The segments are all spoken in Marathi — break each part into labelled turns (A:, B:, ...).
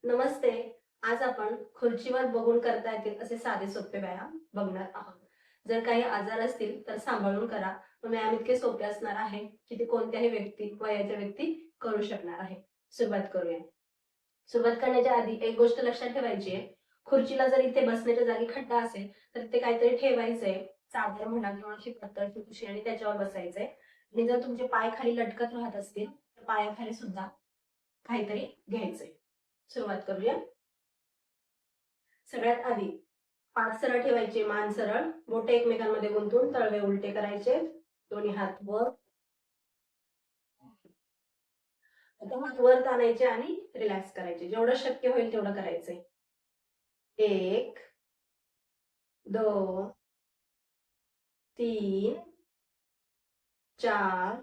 A: नमस्ते. आज आपण खुर्चीवर बघून करता येतील असे साधे सोपे व्यायाम बघणार आहोत. जर काही आजार असतील तर सांभाळून करा. पण व्यायाम इतके सोपे असणार आहे की ते कोणत्याही वयाच्या व्यक्ती करू शकणार आहे. सुरुवात करूया. सुरुवात करण्याच्या आधी एक गोष्ट लक्षात ठेवायची आहे. खुर्चीला जर इथे बसण्याच्या जागी खड्डा असेल तर ते काहीतरी ठेवायचंय. चादर म्हणा किंवा अशी पातळची उशी आणि त्याच्यावर बसायचंय. आणि जर तुमचे पाय खाली लटकत राहत असतील तर पायाखाली सुद्धा काहीतरी घ्यायचंय. सुरुवात करूया. सगळ्यात आधी पाठ सरळ ठेवायचे, मान सरळ, बोटे एकमेकांमध्ये गुंतून तळवे उलटे करायचे, दोन्ही हात वर. आता हात वर ताणायचे आणि रिलॅक्स करायचे. जेवढं शक्य होईल तेवढं करायचंय. 1 2 3 4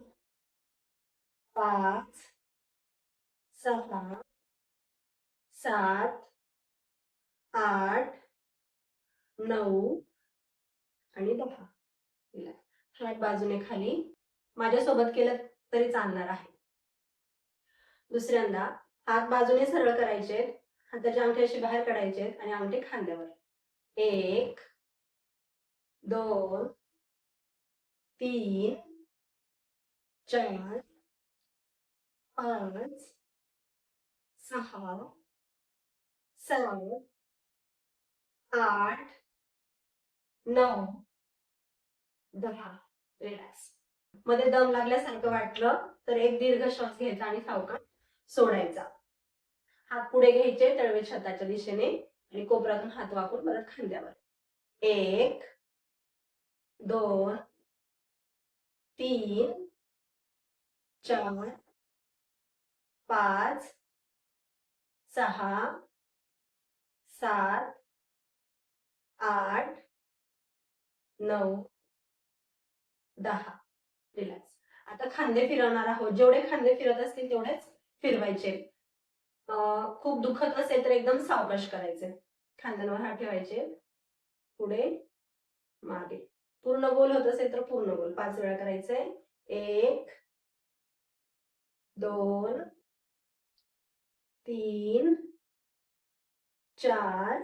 A: 5 6 7 8 9 आणि 10. हात बाजूने खाली. माझ्यासोबत केलं तरी चालणार आहे. दुसऱ्यांदा हात बाजूने सरळ करायचे, हाताचे अंगठे असे बाहेर काढायचे आणि अंगठे खांद्यावर. 1 2 3 4 5 6 7 8 9 10. रिलॅक्स. मध्ये दम लागल्यासारखं वाटलं तर एक दीर्घ श्वास घ्यायचा आणि सावकाश सोडायचा. हात पुढे घ्यायचे, तळवे छताच्या दिशेने आणि कोपरातून हात वाकून परत खांद्यावर. 1 2 3 4 5 6 7 8 9 10. रिलॅक्स. आता खांदे फिरवणार आहोत. जेवढे खांदे फिरत असतील तेवढेच फिरवायचे. खूप दुखत असेल तर एकदम सावकाश करायचे. खांद्यांवर हात ठेवायचे, पुढे मागे. पूर्ण गोल होत असेल तर पूर्ण गोल 5 वेळा करायचे. 1 2 3 4.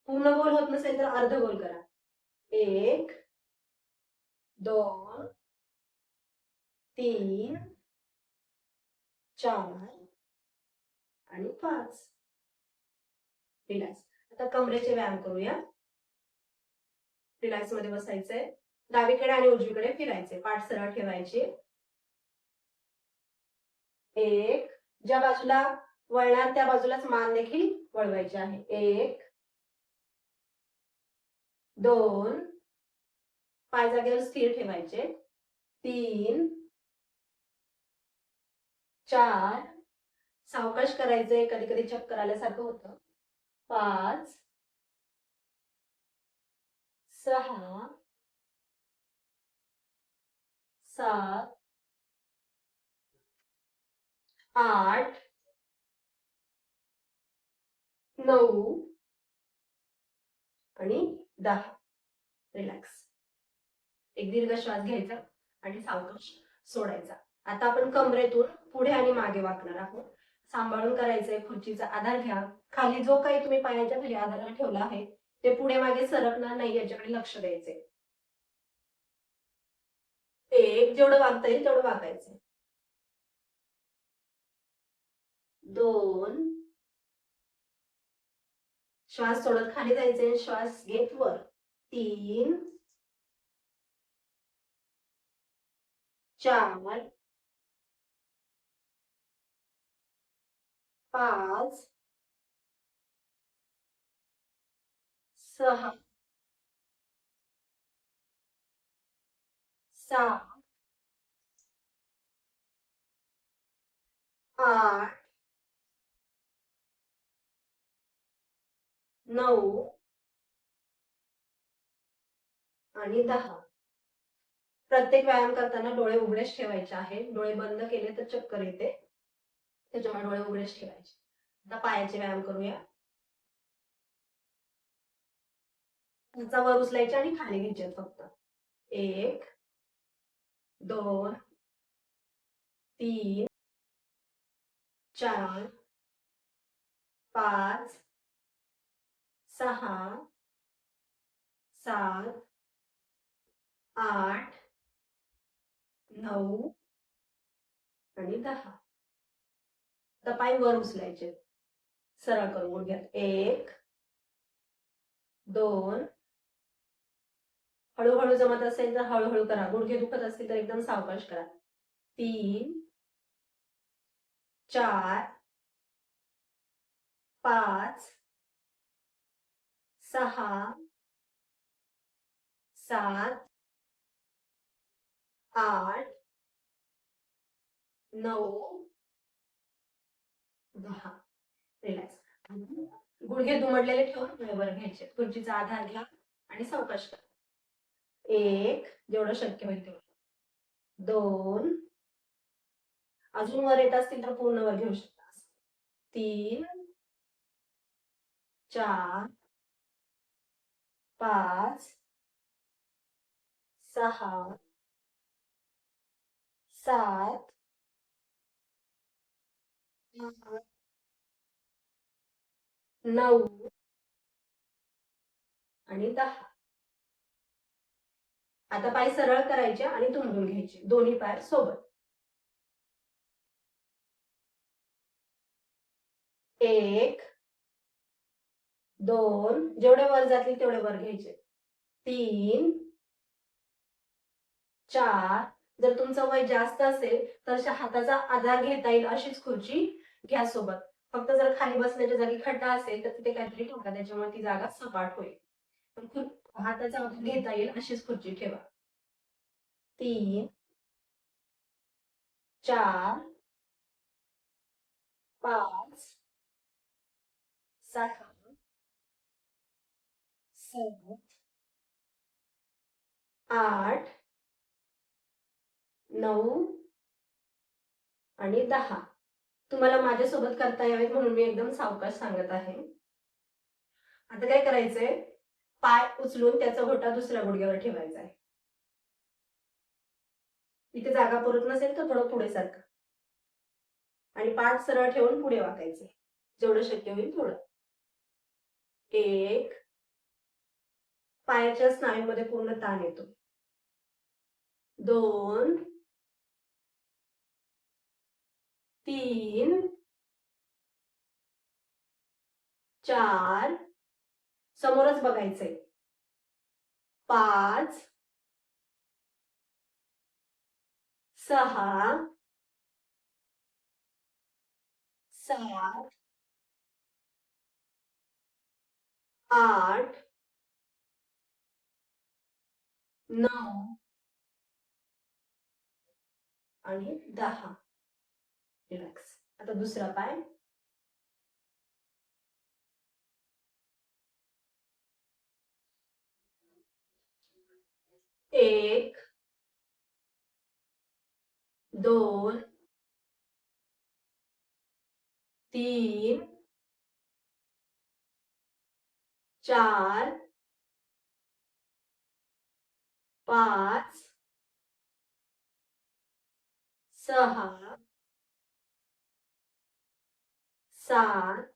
A: पूर्ण गोल होत नसेल तर अर्ध गोल करा. 1 2 3 4 आणि 5. रिलॅक्स. आता कमरेचे व्यायाम करूया. रिलॅक्स मध्ये बसायचंय. डावीकडे आणि उजवीकडे फिरायचे. पाठ सरळ ठेवायची. 1 ज्या बाजूला वळणार त्या बाजूलाच मान देखील वळवायची आहे. 1 2 पाय जागेवर स्थिर ठेवायचे. 3 4 सावकाश करायचे, कधी कधी चक्कर आल्यासारखं होतं. 5 6 7 8 9 आणि 10. रिलॅक्स. एक दीर्घ श्वास घ्यायचा आणि सावकाश सोडायचा. आता आपण कमरेतून पुढे आणि मागे वाकणार आहोत. सांभाळून करायचंय. खुर्चीचा आधार घ्या. खाली जो काही तुम्ही पायाच्या खाली आधार ठेवला आहे ते पुढे मागे सरकणार नाही याच्याकडे लक्ष द्यायचे. एक जेवढं वागता येईल तेवढं वागायचं. 2 श्वास सोडत खाली जायचे, श्वास घेत वर. 3 4 5 6 7 8 9 आणि 10. प्रत्येक व्यायाम करताना डोळे उघडेच ठेवायचे आहेत. डोळे बंद केले तर चक्कर येते, त्याच्यामुळे डोळे उघडेच ठेवायचे. आता पायाचे व्यायाम करूया. हाताचा वर उचलायचे आणि खाली घ्यायचे फक्त. 1 2 3 4 5 6 7 8 9 आणि 10. आता पाय वर उचलायचे, सरळ करून गुडघ्यात. 1 2 हळूहळू जमत असेल तर हळूहळू करा. गुडघे दुखत असतील तर एकदम सावकाश करा. 3 4 5 6 7 8 9 10. रिलॅक्स. गुडघे दुमडलेले ठेवून वर घ्यायचे. खुर्चीचा आधार घ्या आणि सावकाश करा. 1 जेवढं शक्य होईल तेवढं. 2 अजून वर येत असतील तर पूर्ण वर घेऊ शकता. 3 4 5 6 7 8 9 आणि 10. आता पाय सरळ करायचे आणि दुमडून घ्यायचे दोन्ही पाय सोबत. 1 2 जेवढे वर जातील तेवढे वर घ्यायचे. 3 4 जर तुमचं वय जास्त असेल तर हाताचा आधार घेता येईल अशीच खुर्ची घ्या सोबत. फक्त जर खाली बसण्याच्या जागी खड्डा असेल तर तिथे काहीतरी ठेवा, त्याच्यामुळे ती जागा सपाट होईल. पण हाताचा आधार घेता येईल अशीच खुर्ची ठेवा. 3 4 5 6 7 8 9 आणि 10. तुम्हाला माझ्यासोबत करता यावेत म्हणून मी एकदम सावकाश सांगत आहे. आता काय करायचंय, पाय उचलून त्याचा घोटा दुसऱ्या गुडघ्यावर ठेवायचा आहे. इथे जागा पुरत नसेल तर थोडं पुढे सारखं आणि पाठ सरळ ठेवून पुढे वाकायचे जेवढं शक्य होईल थोडं. 1 पायाच्या स्नायूमध्ये पूर्ण ताण येतो. 2 3 4 समोरच बघायचंय. 5 6 7 8 9 आणि 10. रिलॅक्स. आता दुसरा पाय. 1 2 3 4 5 6 7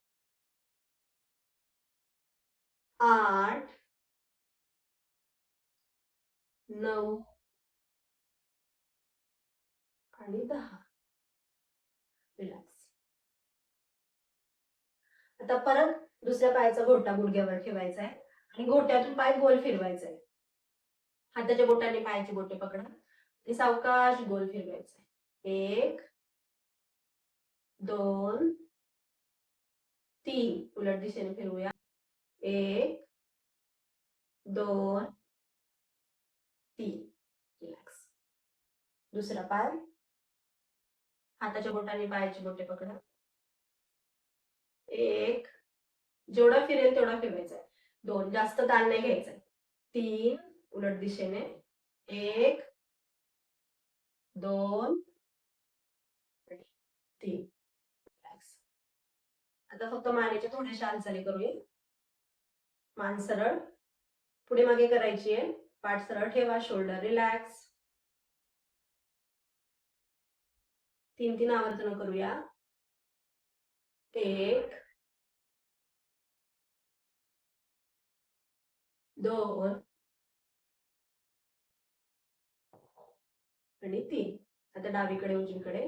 A: 8 9 आणि 10. रिलॅक्स. आता परत दुसऱ्या पायाचा घोटा गुडघ्यावर ठेवायचा आहे आणि घोट्यातून पाय गोल फिरवायचा आहे. हाताच्या बोटाने पायाची बोटे पकडा आणि सावकाश गोल फिरवायचा आहे. 1 2 3 उलट दिशेने फिरवूया. 1 2 3. रिलॅक्स. दुसरा पाय. हाताच्या बोटाने पायाची बोटे पकडा. 1 जेवढा फिरेल तेवढा फिरवायचा आहे. 2 जास्त ताण नाही घ्यायचा. 3 उलट दिशेने. 1 2 3. आता फक्त मानेच्या थोड्याशा हालचाली करूया. मान सरळ पुढे मागे करायची आहे. पाठ सरळ ठेवा. Shoulder relax. 3 आवर्तन करूया. 1 2 आणि 3. आता डावीकडे उजवीकडे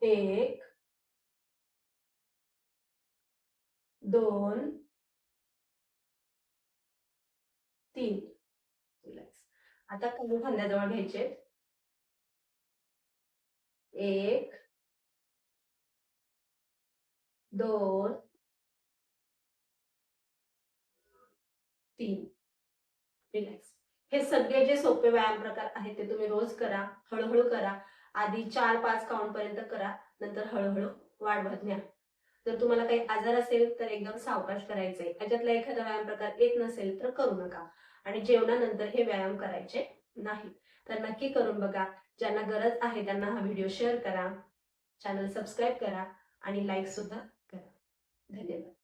A: 1 2 3. रिलॅक्स. आता कमी खांद्याजवळ घ्यायचे. 1 2 3. रिलॅक्स. हे सगळे जे सोपे व्यायाम प्रकार आहेत ते तुम्ही रोज करा, हळूहळू करा. आधी 4-5 काउंट पर्यंत करा, नंतर हळूहळू वाढवत न्या. जर तुम्हाला काही आजार असेल तर एकदम सावकाश करायचंय. याच्यातला एखादा व्यायाम प्रकार येत नसेल तर करू नका. आणि जेवणानंतर हे व्यायाम करायचे नाही. तर नक्की करून बघा. ज्यांना गरज आहे त्यांना हा व्हिडिओ शेअर करा, चॅनल सबस्क्राईब करा आणि लाईक सुद्धा करा. धन्यवाद.